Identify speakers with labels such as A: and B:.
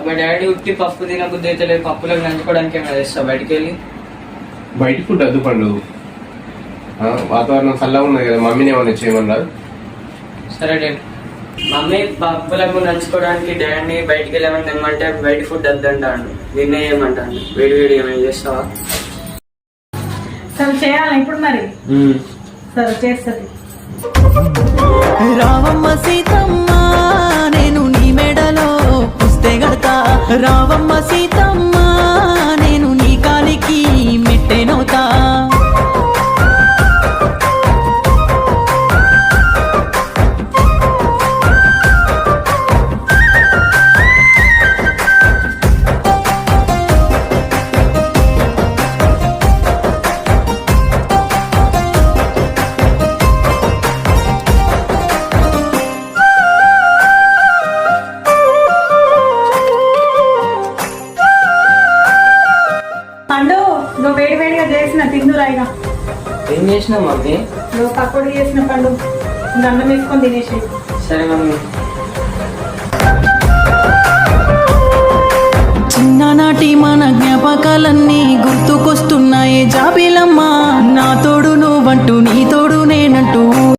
A: మా డాడీ ఉట్టి పప్పు తినబుద్ధి అయితే లేదు, పప్పులకు నంచుకోవడానికి ఏమైనా తెస్తా బయటికి వెళ్ళి.
B: బయట ఫుడ్ వద్దు పండు, వాతావరణం చల్లగా ఉన్నది కదా, మమ్మీని ఏమన్నా చేయమన్నారు.
A: సరే డాడీ. మమ్మీ పప్పులకు నంచుకోవడానికి డాడీని బయటికి వెళ్ళామని తెమ్మంటే బయట ఫుడ్ వద్దంటాను, నిన్నే ఏమంటాను, వేడి వేడి ఏమైనా చేస్తావా?
C: సరే చేయాలి ఇప్పుడు మరి. సరే చేస్తుంది.
D: రావమ్మ సీతమ్మ నేను నీ మెడలో పుస్తే గడతా, రావమ్మ సీతమ్మ నేను నీ కాలికి మెట్టెనవుతా.
C: పండు నువ్వు వేడి వేడిగా చేసిన తిందురాయిగా.
A: ఏం చేసినావు మమ్మీ?
C: నువ్వు పకోడీ చేసిన పండు, ఇంకా అన్నం వేసుకొని తినేసి.
A: సరే మమ్మీ.
D: చిన్ననాటి మన జ్ఞాపకాలన్నీ గుర్తుకొస్తున్నాయి జాబిలమ్మ